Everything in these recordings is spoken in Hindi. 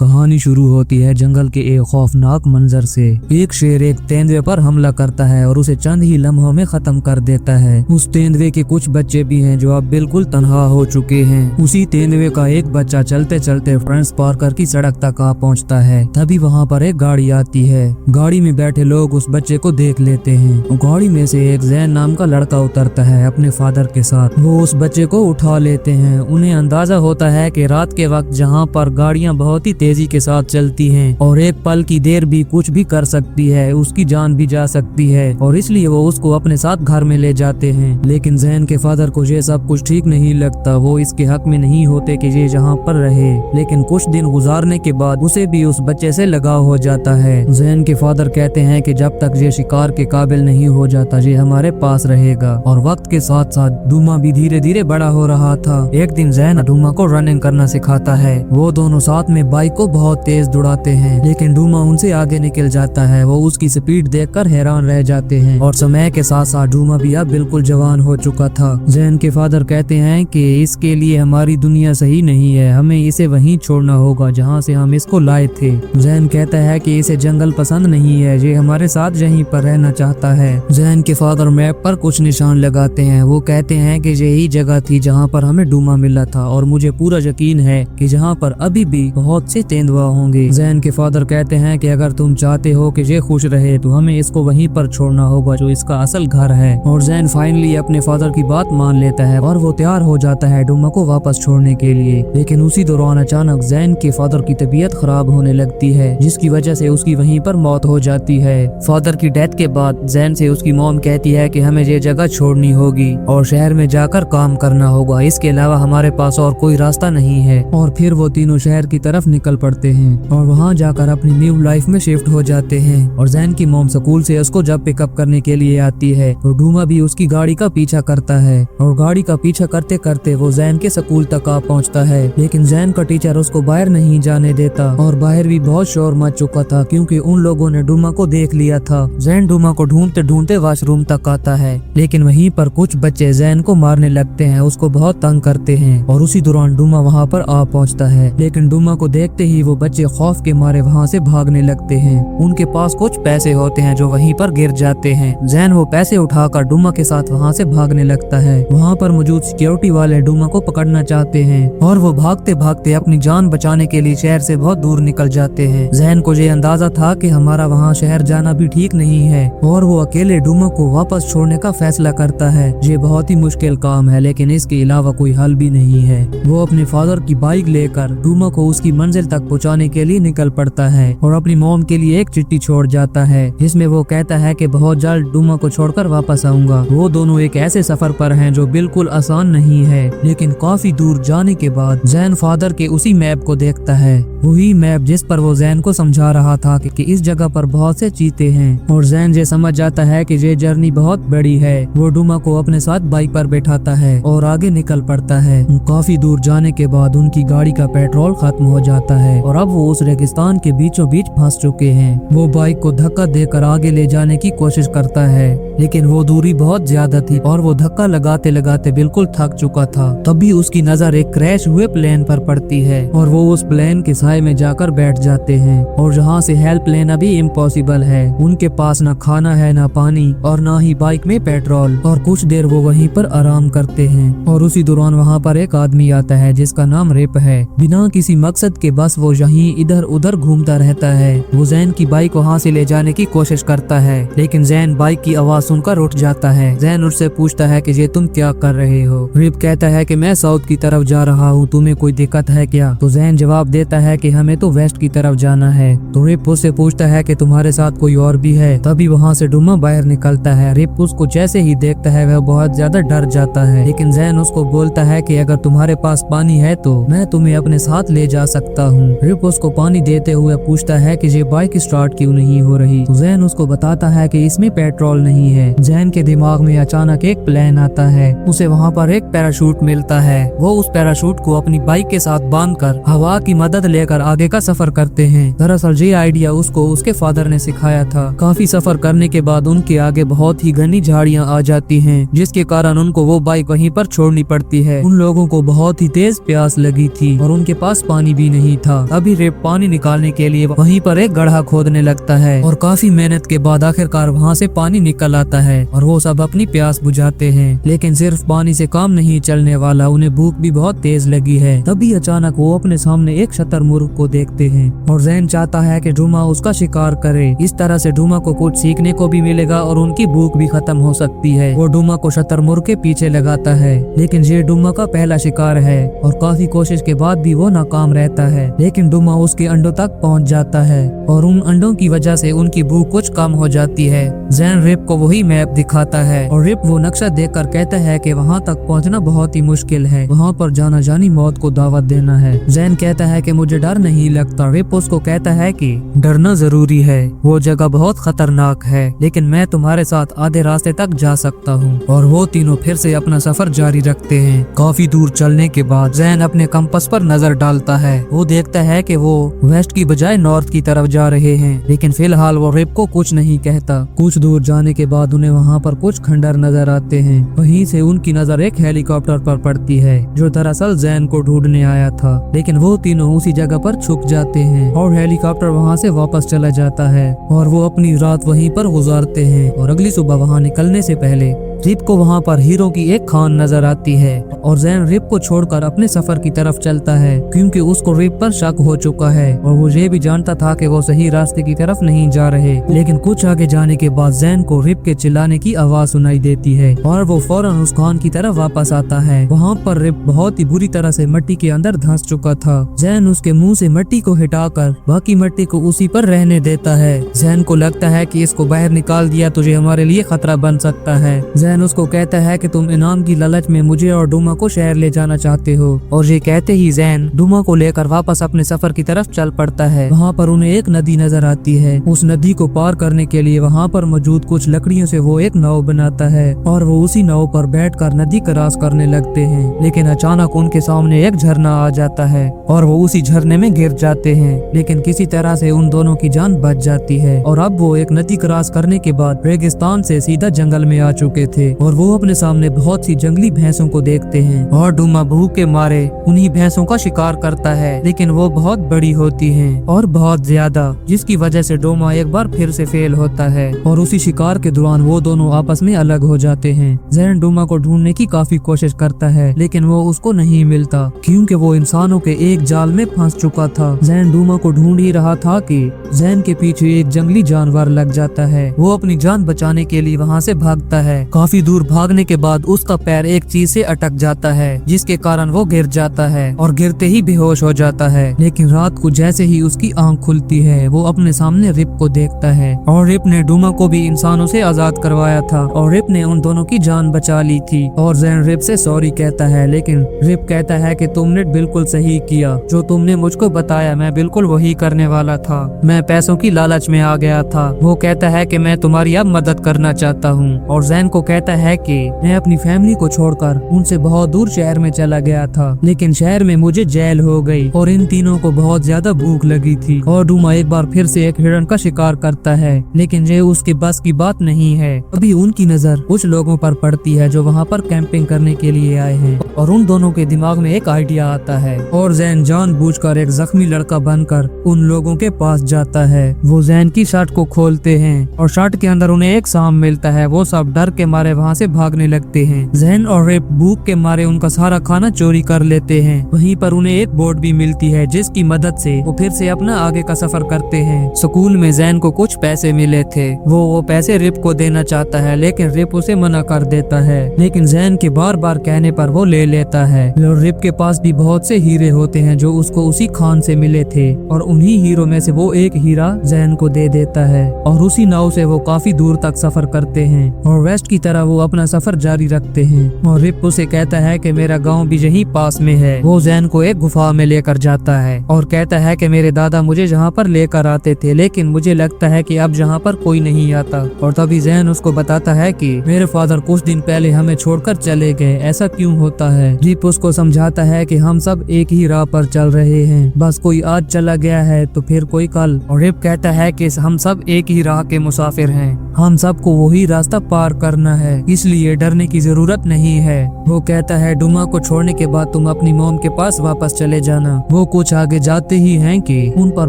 कहानी शुरू होती है जंगल के एक खौफनाक मंजर से। एक शेर एक तेंदुए पर हमला करता है और उसे चंद ही लम्हों में खत्म कर देता है। उस तेंदुए के कुछ बच्चे भी हैं जो अब बिल्कुल तनहा हो चुके हैं। उसी तेंदुए का एक बच्चा चलते चलते फ्रेंड्स पार्कर की सड़क तक आ पहुंचता है। तभी वहां पर एक गाड़ी आती है। गाड़ी में बैठे लोग उस बच्चे को देख लेते हैं। गाड़ी में से एक जैन नाम का लड़का उतरता है अपने फादर के साथ। वो उस बच्चे को उठा लेते हैं। उन्हें अंदाजा होता है कि रात के वक्त जहाँ पर गाड़ियाँ बहुत ही तेजी के साथ चलती हैं और एक पल की देर भी कुछ भी कर सकती है, उसकी जान भी जा सकती है, और इसलिए वो उसको अपने साथ घर में ले जाते हैं। लेकिन जैन के फादर को ये सब कुछ ठीक नहीं लगता। वो इसके हक में नहीं होते कि ये जहाँ पर रहे। लेकिन कुछ दिन गुजारने के बाद उसे भी उस बच्चे से लगाव हो जाता है। जैन के फादर कहते हैं कि जब तक ये शिकार के काबिल नहीं हो जाता ये हमारे पास रहेगा। और वक्त के साथ साथ डूमा भी धीरे धीरे बड़ा हो रहा था। एक दिन जैन डूमा को रनिंग करना सिखाता है। वो दोनों साथ में बाइक को बहुत तेज दौड़ाते हैं, लेकिन डूमा उनसे आगे निकल जाता है। वो उसकी स्पीड देखकर हैरान रह जाते हैं। और समय के साथ साथ डूमा भी अब बिल्कुल जवान हो चुका था। जैन के फादर कहते हैं कि इसके लिए हमारी दुनिया सही नहीं है, हमें इसे वहीं छोड़ना होगा जहाँ से हम इसको लाए थे। जैन कहता है कि इसे जंगल पसंद नहीं है, ये हमारे साथ यहीं पर रहना चाहता है। जैन के फादर मैप पर कुछ निशान लगाते हैं। वो कहते हैं कि यही जगह थी जहाँ पर हमें डूमा मिला था, और मुझे पूरा यकीन है कि जहाँ पर अभी भी बहुत से तेंदुआ होंगे। जैन के फादर कहते हैं कि अगर तुम चाहते हो कि ये खुश रहे तो हमें इसको वहीं पर छोड़ना होगा जो इसका असल घर है। और जैन फाइनली अपने फादर की बात मान लेता है और वो तैयार हो जाता है डूमा को वापस छोड़ने के लिए। लेकिन उसी दौरान अचानक जैन के फादर की तबीयत खराब होने लगती है, जिसकी वजह से उसकी वहीं पर मौत हो जाती है। फादर की डेथ के बाद जैन से उसकी मॉम कहती है कि हमें ये जगह छोड़नी होगी और शहर में जाकर काम करना होगा, इसके अलावा हमारे पास और कोई रास्ता नहीं है। और फिर वो तीनों शहर की तरफ निकल पड़ते हैं और वहाँ जाकर अपनी न्यू लाइफ में शिफ्ट हो जाते हैं। और जैन की मॉम स्कूल से उसको जब पिकअप करने के लिए आती है तो डूमा भी उसकी गाड़ी का पीछा करता है। और गाड़ी का पीछा करते करते वो जैन के स्कूल तक आ पहुँचता है। लेकिन जैन का टीचर उसको बाहर नहीं जाने देता और बाहर भी बहुत शोर मच चुका था क्योंकि उन लोगों ने डूमा को देख लिया था। जैन डूमा को ढूंढते ढूंढते वॉशरूम तक आता है, लेकिन वहीं पर कुछ बच्चे जैन को मारने लगते हैं, उसको बहुत तंग करते हैं। और उसी दौरान डूमा वहाँ पर आ पहुँचता है, लेकिन डूमा को देखते ही वो बच्चे खौफ के मारे वहाँ से भागने लगते हैं। उनके पास कुछ पैसे होते हैं जो वहीं पर गिर जाते हैं। जैन वो पैसे उठाकर डूमा के साथ वहाँ से भागने लगता है। वहाँ पर मौजूद सिक्योरिटी वाले डूमा को पकड़ना चाहते हैं और वो भागते भागते अपनी जान बचाने के लिए शहर से बहुत दूर निकल जाते हैं। जैन को ये अंदाजा था कि हमारा वहाँ शहर जाना भी ठीक नहीं है और वो अकेले डूमा को वापस छोड़ने का फैसला करता है। ये बहुत ही मुश्किल काम है, लेकिन इसके अलावा कोई हल भी नहीं है। वो अपने फादर की बाइक लेकर डूमा को उसकी मंजिल तक पहुंचाने के लिए निकल पड़ता है और अपनी मॉम के लिए एक चिट्ठी छोड़ जाता है, जिसमें वो कहता है कि बहुत जल्द डूमा को छोड़कर वापस आऊंगा। वो दोनों एक ऐसे सफर पर हैं जो बिल्कुल आसान नहीं है। लेकिन काफी दूर जाने के बाद जैन फादर के उसी मैप को देखता है, वही मैप जिस पर वो जैन को समझा रहा था कि इस जगह पर बहुत से चीते हैं। और जैन ये समझ जाता है कि ये जर्नी बहुत बड़ी है। वो डूमा को अपने साथ बाइक पर बैठाता है और आगे निकल पड़ता है। काफी दूर जाने के बाद उनकी गाड़ी का पेट्रोल खत्म हो जाता है और अब वो उस रेगिस्तान के बीचों बीच फंस चुके हैं। वो बाइक को धक्का देकर आगे ले जाने की कोशिश करता है, लेकिन वो दूरी बहुत ज्यादा थी और वो धक्का लगाते लगाते बिल्कुल थक चुका था। तभी उसकी नजर एक क्रैश हुए प्लेन पर पड़ती है और वो उस प्लेन के साए में जाकर बैठ जाते हैं। और जहाँ से हेल्प लेना भी इम्पॉसिबल है। उनके पास ना खाना है, ना पानी और ना ही बाइक में पेट्रोल। और कुछ देर वो वहीं पर आराम करते हैं और उसी दौरान वहाँ पर एक आदमी आता है जिसका नाम रिप है। बिना किसी मकसद के बस वो यहीं इधर उधर घूमता रहता है। वो जैन की बाइक वहाँ से ले जाने की कोशिश करता है, लेकिन जैन बाइक की आवाज सुनकर उठ जाता है। जैन उससे पूछता है कि ये तुम क्या कर रहे हो। रिप कहता है कि मैं साउथ की तरफ जा रहा हूँ, तुम्हें कोई दिक्कत है क्या। तो जैन जवाब देता है कि हमें तो वेस्ट की तरफ जाना है। तो रिप उससे पूछता है कि तुम्हारे साथ कोई और भी है। तभी वहाँ से डूमा बाहर निकलता है। रिप उसको जैसे ही देखता है वह बहुत ज्यादा डर जाता है, लेकिन जैन उसको बोलता है कि अगर तुम्हारे पास पानी है तो मैं तुम्हें अपने साथ ले जा सकता हूँ। रिप उसको पानी देते हुए पूछता है कि ये बाइक स्टार्ट क्यों नहीं हो रही। तो जैन उसको बताता है कि इसमें पेट्रोल नहीं है। जैन के दिमाग में अचानक एक प्लान आता है। उसे वहाँ पर एक पैराशूट मिलता है। वो उस पैराशूट को अपनी बाइक के साथ बांधकर हवा की मदद लेकर आगे का सफर करते हैं। दरअसल ये आइडिया उसको उसके फादर ने सिखाया था। काफी सफर करने के बाद उनके आगे बहुत ही घनी झाड़ियाँ आ जाती हैं, जिसके कारण उनको वो बाइक वहीं पर छोड़नी पड़ती है। उन लोगों को बहुत ही तेज प्यास लगी थी और उनके पास पानी भी नहीं था। था। तभी रिप पानी निकालने के लिए वहीं पर एक गड्ढा खोदने लगता है और काफी मेहनत के बाद आखिरकार वहाँ से पानी निकल आता है और वो सब अपनी प्यास बुझाते हैं। लेकिन सिर्फ पानी से काम नहीं चलने वाला, उन्हें भूख भी बहुत तेज लगी है। तभी अचानक वो अपने सामने एक शतरमुर्ग को देखते हैं और जैन चाहता है कि डूमा उसका शिकार करे। इस तरह से डूमा को कुछ सीखने को भी मिलेगा और उनकी भूख भी खत्म हो सकती है। वो डूमा को शतरमुर्ग के पीछे लगाता है, लेकिन ये डूमा का पहला शिकार है और काफी कोशिश के बाद भी वो नाकाम रहता है। लेकिन डूमा उसके अंडों तक पहुंच जाता है और उन अंडों की वजह से उनकी भूख कुछ कम हो जाती है। जैन रिप को वही मैप दिखाता है और रिप वो नक्शा देखकर कहता है कि वहाँ तक पहुँचना बहुत ही मुश्किल है, वहाँ पर जाना जानी मौत को दावत देना है। जैन कहता है कि मुझे डर नहीं लगता। रिप उसको कहता है कि डरना जरूरी है, वो जगह बहुत खतरनाक है, लेकिन मैं तुम्हारे साथ आधे रास्ते तक जा सकता हूँ। और वो तीनों फिर से अपना सफर जारी रखते हैं। काफी दूर चलने के बाद जैन अपने कंपास पर नजर डालता है। वो देखता है कि वो वेस्ट की बजाय नॉर्थ की तरफ जा रहे हैं, लेकिन फिलहाल वो रिप को कुछ नहीं कहता। कुछ दूर जाने के बाद उन्हें वहाँ पर कुछ खंडर नजर आते हैं। वहीं से उनकी नजर एक हेलीकॉप्टर पर पड़ती है जो दरअसल जैन को ढूंढने आया था। लेकिन वो तीनों उसी जगह पर छुप जाते हैं और हेलीकॉप्टर वहाँ से वापस चला जाता है और वो अपनी रात वहीं पर गुजारते हैं। और अगली सुबह वहाँ निकलने से पहले रिप को वहाँ पर हीरो की एक खान नजर आती है और जैन रिप को छोड़कर अपने सफर की तरफ चलता है, क्योंकि उसको रिप पर शक हो चुका है और वो ये भी जानता था कि वो सही रास्ते की तरफ नहीं जा रहे। लेकिन कुछ आगे जाने के बाद जैन को रिप के चिल्लाने की आवाज सुनाई देती है और वो फौरन उस खान की तरफ वापस आता है। वहाँ पर रिप बहुत ही बुरी तरह से मिट्टी के अंदर धंस चुका था। जैन उसके मुंह से मिट्टी को हटाकर बाकी मिट्टी को उसी पर रहने देता है। जैन को लगता है कि इसको बाहर निकाल दिया तो ये हमारे लिए खतरा बन सकता है। जैन उसको कहता है कि तुम इनाम की लालच में मुझे और डूमा को शहर ले जाना चाहते हो। और ये कहते ही जैन डूमा को लेकर वापस अपने सफर की तरफ चल पड़ता है। वहाँ पर उन्हें एक नदी नजर आती है। उस नदी को पार करने के लिए वहाँ पर मौजूद कुछ लकड़ियों से वो एक नाव बनाता है और वो उसी नाव पर बैठकर नदी क्रॉस करने लगते हैं। लेकिन अचानक उनके सामने एक झरना आ जाता है और वो उसी झरने में गिर जाते हैं। लेकिन किसी तरह से उन दोनों की जान बच जाती है और अब वो एक नदी क्रॉस करने के बाद रेगिस्तान से सीधा जंगल में आ चुके थे और वो अपने सामने बहुत सी जंगली भैंसों को देखते हैं। और डूमा भूख के मारे उन्हीं भैंसों का शिकार करता है, लेकिन वो बहुत बड़ी होती हैं और बहुत ज्यादा, जिसकी वजह से डोमा एक बार फिर से फेल होता है और उसी शिकार के दौरान वो दोनों आपस में अलग हो जाते हैं। जैन डोमा को ढूंढने की काफी कोशिश करता है, लेकिन वो उसको नहीं मिलता, क्योंकि वो इंसानों के एक जाल में फंस चुका था। जैन डोमा को ढूंढ ही रहा था कि जैन के पीछे एक जंगली जानवर लग जाता है। वो अपनी जान बचाने के लिए वहाँ से भागता है। काफी दूर भागने के बाद उसका पैर एक चीज से अटक जाता है, जिसके कारण वो गिर जाता है और गिरते ही बेहोश हो जाता है। लेकिन रात को जैसे ही उसकी आंख खुलती है, वो अपने सामने रिप को देखता है और रिप ने डूमा को भी इंसानों से आजाद करवाया था और रिप ने उन दोनों की जान बचा ली थी। और जैन रिप से सॉरी कहता है, लेकिन रिप कहता है कि तुमने बिल्कुल सही किया, जो तुमने मुझको बताया मैं बिल्कुल वही करने वाला था। मैं पैसों की लालच में आ गया था। वो कहता है कि मैं तुम्हारी अब मदद करना चाहता हूँ और जैन को कहता है कि मैं अपनी फैमिली को छोड़कर उनसे बहुत दूर शहर में चला गया था, लेकिन शहर में मुझे जेल हो गई और इन तीनों को बहुत ज्यादा भूख लगी थी। और डूमा एक बार फिर से एक हिरण का शिकार करता है, लेकिन ये उसके बस की बात नहीं है। अभी उनकी नजर कुछ लोगों पर पड़ती है जो वहाँ पर कैंपिंग करने के लिए आए हैं और उन दोनों के दिमाग में एक आइडिया आता है और जैन जानबूझकर एक जख्मी लड़का बनकर उन लोगों के पास जाता है। वो जैन की शर्ट को खोलते हैं और शर्ट के अंदर उन्हें एक सांप मिलता है। वो सब डर के मारे वहाँ से भागने लगते हैं। जैन और रिप भूख के मारे उनका सारा खाना चोरी कर लेते हैं। वहीं पर उन्हें एक बोट भी मिलती है, जिसकी मदद से वो फिर से अपना आगे का सफर करते हैं। स्कूल में जैन को कुछ पैसे मिले थे। वो पैसे रिप को देना चाहता है, लेकिन रिप उसे मना कर देता है। लेकिन जैन के बार बार कहने पर वो ले लेता है। और रिप के पास भी बहुत से हीरे होते हैं जो उसको उसी खान से मिले थे और उन्हीं हीरो में से वो एक हीरा जैन को दे देता है और उसी नाव से वो काफी दूर तक सफर करते हैं और वेस्ट की तरह वो अपना सफर जारी रखते हैं। और रिप उसे कहता है कि मेरा गांव भी यहीं पास में है। वो जैन को एक गुफा में लेकर जाता है और कहता है कि मेरे दादा मुझे जहाँ पर लेकर आते थे, लेकिन मुझे लगता है कि अब यहाँ पर कोई नहीं आता। और तभी जैन उसको बताता है कि मेरे फादर कुछ दिन पहले हमें छोड़कर चले गए, ऐसा क्यों होता है। रिप उसको समझाता है कि हम सब एक ही राह पर चल रहे हैं, बस कोई आज चला गया है तो फिर कोई कल। और रिप कहता है कि हम सब एक ही राह के मुसाफिर हैं, हम सबको वही रास्ता पार करना है, इसलिए डरने की जरूरत नहीं है। वो कहता है डुमा को छोड़ने के बाद तुम अपनी मॉम के पास वापस चले जाना। वो कुछ आगे जाते ही हैं कि उन पर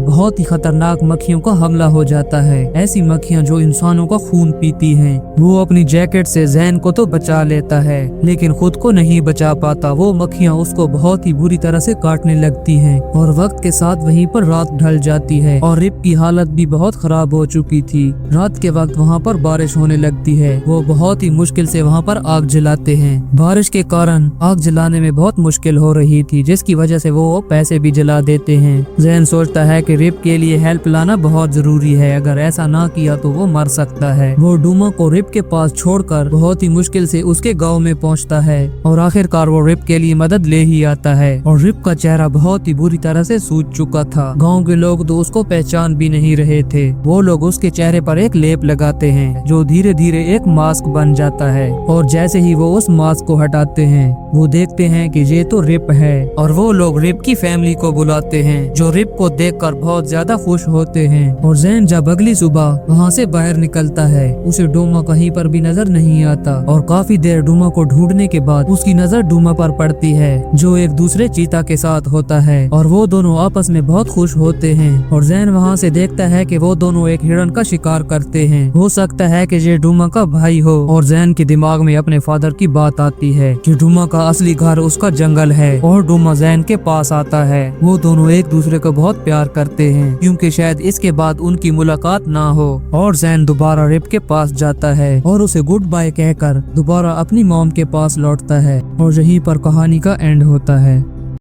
बहुत ही खतरनाक मक्खियों का हमला हो जाता है, ऐसी मक्खियां जो इंसानों का खून पीती हैं। वो अपनी जैकेट से जैन को तो बचा लेता है लेकिन खुद को नहीं बचा पाता। वो मक्खियां उसको बहुत ही बुरी तरह से काटने लगती हैं और वक्त के साथ वहीं पर रात ढल जाती है और रिप की हालत भी बहुत खराब हो चुकी थी। रात के वक्त वहाँ पर बारिश होने लगती है। वो बहुत ही मुश्किल से वहाँ पर आग जलाते हैं। बारिश के कारण आग जलाने में बहुत मुश्किल हो रही थी, जिसकी वजह से वो पैसे भी जला देते हैं। जैन सोचता है कि रिप के लिए हेल्प लाना बहुत जरूरी है, अगर ऐसा ना किया तो वो मर सकता है। वो डुमा को रिप के पास छोड़कर बहुत ही मुश्किल से उसके गांव में पहुंचता है और आखिरकार वो रिप के लिए मदद ले ही आता है। और रिप का चेहरा बहुत ही बुरी तरह से सूज चुका था। गांव के लोग तो उसको पहचान भी नहीं रहे थे। वो लोग उसके चेहरे पर एक लेप लगाते हैं जो धीरे धीरे एक मास्क बन जाता है और जैसे ही वो उस मास्क को हटाते हैं वो देखते हैं कि ये तो रिप है। और वो लोग रिप की फैमिली को बुलाते हैं जो रिप को देखकर बहुत ज्यादा खुश होते हैं। और जैन जब अगली सुबह वहाँ से बाहर निकलता है उसे डूमा कहीं पर भी नजर नहीं आता और काफी देर डूमा को ढूंढने के बाद उसकी नजर डूमा पर पड़ती है जो एक दूसरे चीता के साथ होता है और वो दोनों आपस में बहुत खुश होते हैं। और जैन वहाँ से देखता है कि वो दोनों एक हिरण का शिकार करते हैं। हो सकता है कि ये डूमा का भाई हो। और जैन के दिमाग में अपने फादर की बात आती है कि डूमा का असली घर उसका जंगल है और डूमा जैन के पास आता है। वो दोनों एक दूसरे को बहुत प्यार करते हैं क्योंकि शायद इसके बाद उनकी मुलाकात ना हो। और जैन दोबारा रिप के पास जाता है और उसे गुड बाय कहकर दोबारा अपनी मॉम के पास लौटता है और यहीं पर कहानी का एंड होता है।